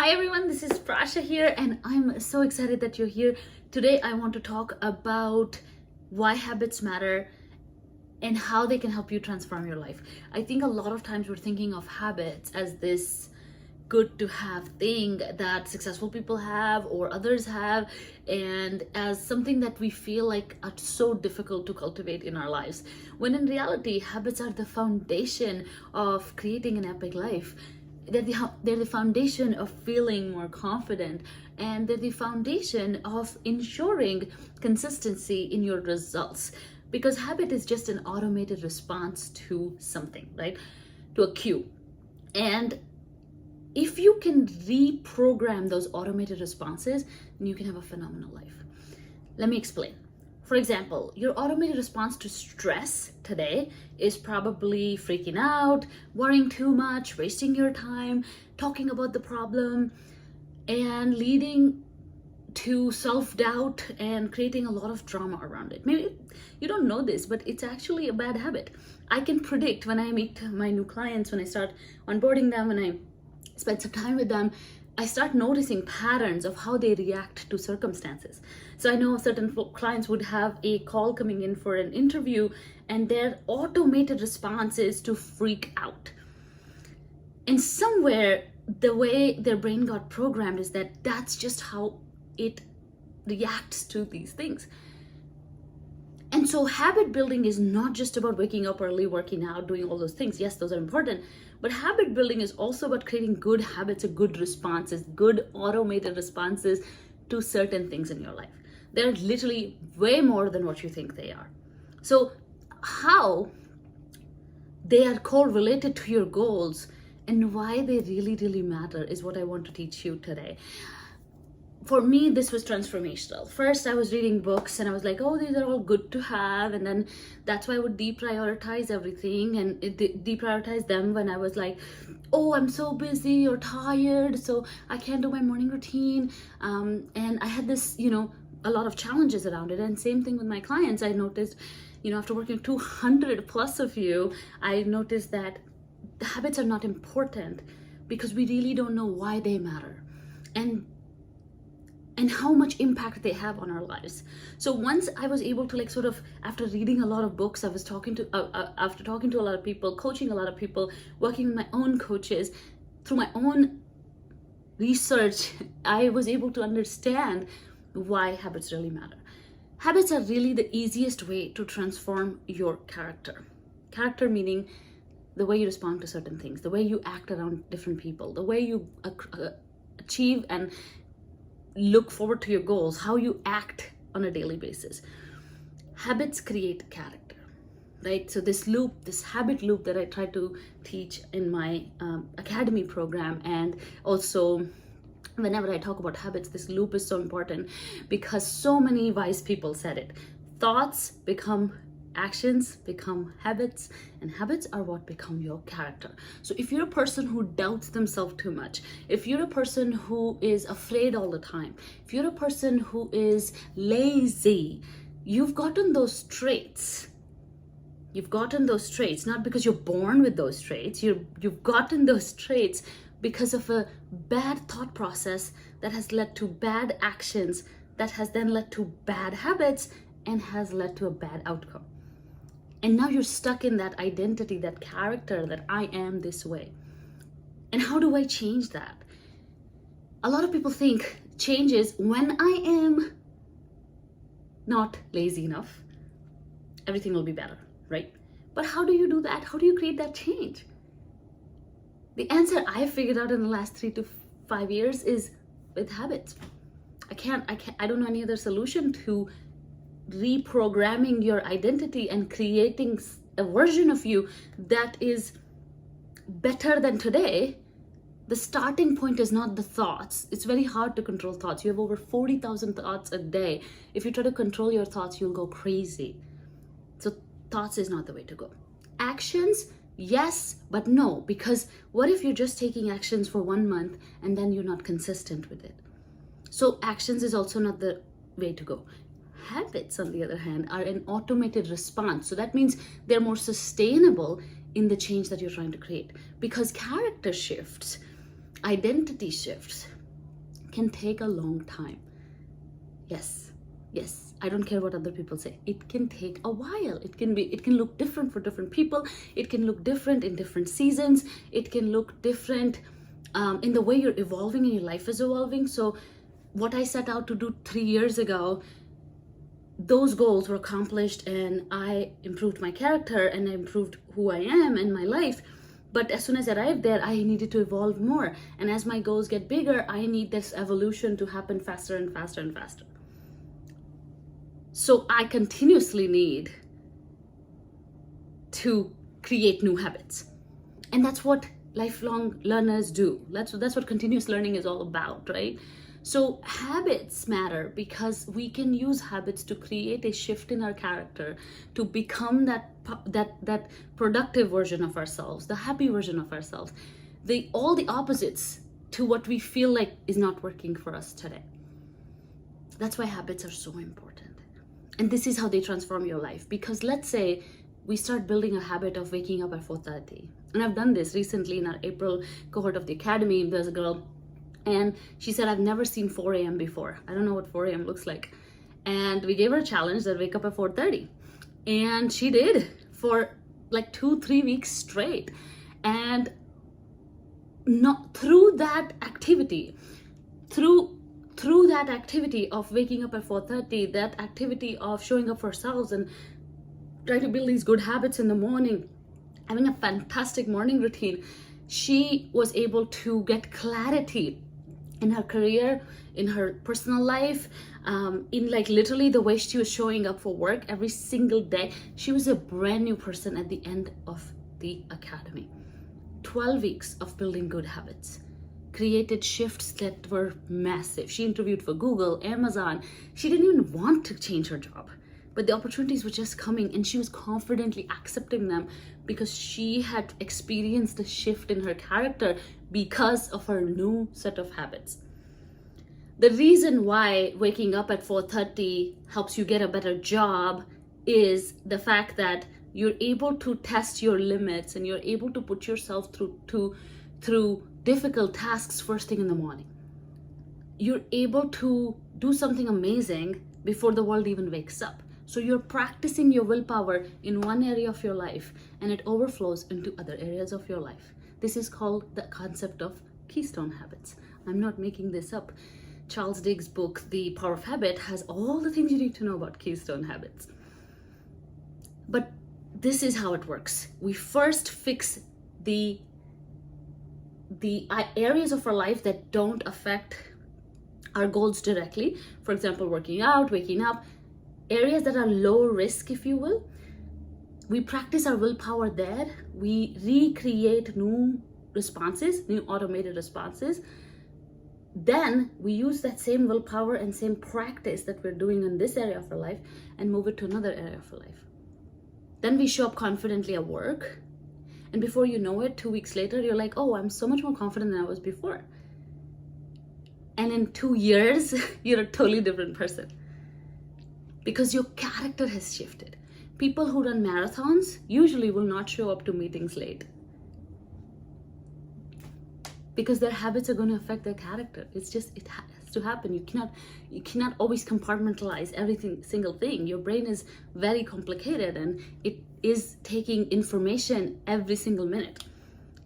Hi everyone, this is Prasha here and I'm so excited that you're here. Today I want to talk about why habits matter and how they can help you transform your life. I think a lot of times we're thinking of habits as this good to have thing that successful people have or others have, and as something that we feel like are so difficult to cultivate in our lives, when in reality habits are the foundation of creating an epic life. They're the foundation of feeling more confident, and they're the foundation of ensuring consistency in your results, because habit is just an automated response to something, right? To a cue. And if you can reprogram those automated responses, then you can have a phenomenal life. Let me explain. For example, your automated response to stress today is probably freaking out, worrying too much, wasting your time, talking about the problem, and leading to self-doubt and creating a lot of drama around it. Maybe you don't know this, but it's actually a bad habit. I can predict when I meet my new clients, when I start onboarding them, when I spend some time with them, I start noticing patterns of how they react to circumstances. So I know certain clients would have a call coming in for an interview and their automated response is to freak out. And somewhere the way their brain got programmed is that that's just how it reacts to these things. And so habit building is not just about waking up early, working out, doing all those things. Yes, those are important. But habit building is also about creating good habits or good responses, good automated responses to certain things in your life. They're literally way more than what you think they are. So how they are correlated to your goals and why they really, really matter is what I want to teach you today. For me, this was transformational. First, I was reading books and I was like, oh, these are all good to have. And then that's why I would deprioritize everything and deprioritize them when I was like, oh, I'm so busy or tired, so I can't do my morning routine. And I had this, a lot of challenges around it. And same thing with my clients. I noticed, after working 200 plus of you, I noticed that the habits are not important because we really don't know why they matter. And how much impact they have on our lives. So once I was able to after reading a lot of books, I was after talking to a lot of people, coaching a lot of people, working with my own coaches, through my own research, I was able to understand why habits really matter. Habits are really the easiest way to transform your character. Character meaning the way you respond to certain things, the way you act around different people, the way you achieve and look forward to your goals, how you act on a daily basis. Habits create character, right? So this habit loop that I try to teach in my academy program, and also whenever I talk about habits, this loop is so important because so many wise people said it. Thoughts become actions, become habits, and habits are what become your character. So if you're a person who doubts themselves too much, if you're a person who is afraid all the time, if you're a person who is lazy, you've gotten those traits. You've gotten those traits not because you're born with those traits. You've gotten those traits because of a bad thought process that has led to bad actions, that has then led to bad habits and has led to a bad outcome. And now you're stuck in that identity, that character, that I am this way. And how do I change that? A lot of people think change is when I am not lazy enough, everything will be better, right? But how do you do that? How do you create that change? The answer I figured out in the last 3 to 5 years is with habits. I don't know any other solution to reprogramming your identity and creating a version of you that is better than today. The starting point is not the thoughts. It's very hard to control thoughts. You have over 40,000 thoughts a day. If you try to control your thoughts, you'll go crazy. So thoughts is not the way to go. Actions, yes, but no, because what if you're just taking actions for 1 month and then you're not consistent with it? So actions is also not the way to go. Habits, on the other hand, are an automated response. So that means they're more sustainable in the change that you're trying to create, because character shifts, identity shifts, can take a long time. Yes, yes, I don't care what other people say. It can take a while. It can look different for different people. It can look different in different seasons. It can look different in the way you're evolving and your life is evolving. So what I set out to do 3 years ago, those goals were accomplished, and I improved my character and I improved who I am in my life. But as soon as I arrived there, I needed to evolve more. And as my goals get bigger, I need this evolution to happen faster and faster and faster. So I continuously need to create new habits. And that's what lifelong learners do. That's what continuous learning is all about, right? So habits matter because we can use habits to create a shift in our character, to become that productive version of ourselves, the happy version of ourselves, all the opposites to what we feel like is not working for us today. That's why habits are so important. And this is how they transform your life. Because let's say we start building a habit of waking up at 4:30. And I've done this recently in our April cohort of the academy. There's a girl, and she said, I've never seen 4 a.m. before. I don't know what 4 a.m. looks like. And we gave her a challenge that wake up at 4:30. And she did for like 2-3 weeks straight. And through that activity of waking up at 4:30, that activity of showing up for ourselves and trying to build these good habits in the morning, having a fantastic morning routine, she was able to get clarity in her career, in her personal life, in like literally the way she was showing up for work every single day. She was a brand new person at the end of the academy. 12 weeks of building good habits created shifts that were massive. She interviewed for Google, Amazon. She didn't even want to change her job, but the opportunities were just coming, and she was confidently accepting them because she had experienced a shift in her character because of her new set of habits. The reason why waking up at 4:30 helps you get a better job is the fact that you're able to test your limits and you're able to put yourself through difficult tasks first thing in the morning. You're able to do something amazing before the world even wakes up. So you're practicing your willpower in one area of your life, and it overflows into other areas of your life. This is called the concept of keystone habits. I'm not making this up. Charles Duhigg's book, The Power of Habit, has all the things you need to know about keystone habits. But this is how it works. We first fix the areas of our life that don't affect our goals directly. For example, working out, waking up, areas that are low risk, if you will. We practice our willpower there. We recreate new responses, new automated responses. Then we use that same willpower and same practice that we're doing in this area of our life and move it to another area of our life. Then we show up confidently at work. And before you know it, 2 weeks later, you're like, oh, I'm so much more confident than I was before. And in 2 years, you're a totally different person because your character has shifted. People who run marathons usually will not show up to meetings late because their habits are going to affect their character. It has to happen. You cannot always compartmentalize single thing. Your brain is very complicated and it is taking information every single minute.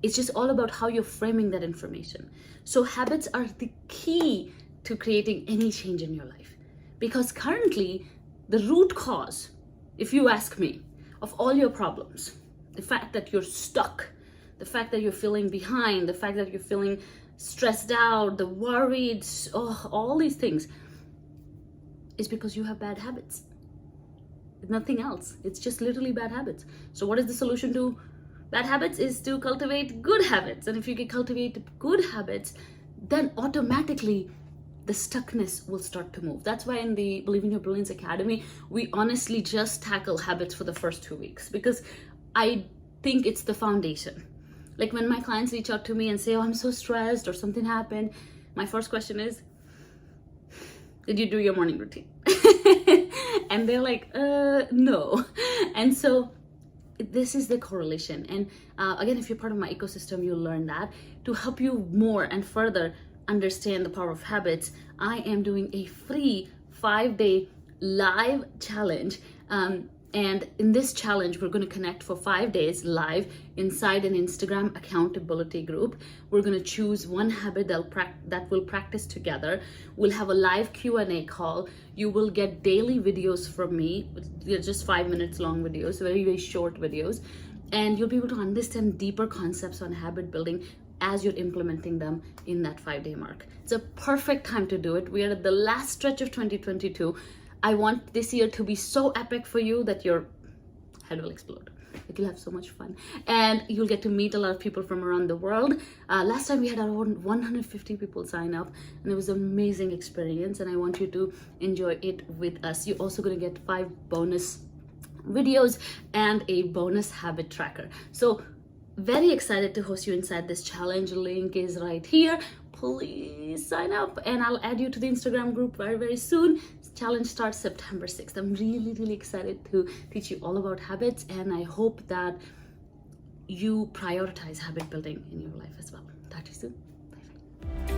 It's just all about how you're framing that information. So habits are the key to creating any change in your life, because currently the root cause, if you ask me, of all your problems, the fact that you're stuck, the fact that you're feeling behind, the fact that you're feeling stressed out, the worried, all these things, is because you have bad habits. Nothing else. It's just literally bad habits. So what is the solution to bad habits? Is to cultivate good habits. And if you can cultivate good habits, then automatically the stuckness will start to move. That's why in the Believe in Your Brilliance Academy, we honestly just tackle habits for the first 2 weeks, because I think it's the foundation. Like when my clients reach out to me and say, oh, I'm so stressed or something happened, my first question is, did you do your morning routine? And they're like, no. And so this is the correlation. And again, if you're part of my ecosystem, you'll learn that to help you more and further understand the power of habits, I am doing a free 5-day live challenge. And in this challenge, we're going to connect for 5 days live inside an Instagram accountability group. We're going to choose one habit that we'll practice together. We'll have a live Q&A call. You will get daily videos from me. They're just 5 minutes long videos, very, very short videos. And you'll be able to understand deeper concepts on habit building as you're implementing them in that 5-day mark. It's a perfect time to do it. We are at the last stretch of 2022. I want this year to be so epic for you that your head will explode. You'll have so much fun. And you'll get to meet a lot of people from around the world. Last time we had around 150 people sign up, and it was an amazing experience, and I want you to enjoy it with us. You're also going to get 5 bonus videos and a bonus habit tracker. So very excited to host you inside this challenge. Link is right here. Please sign up, and I'll add you to the Instagram group very, very soon. Challenge starts September 6th. I'm really, really excited to teach you all about habits, and I hope that you prioritize habit building in your life as well. Talk to you soon. Bye.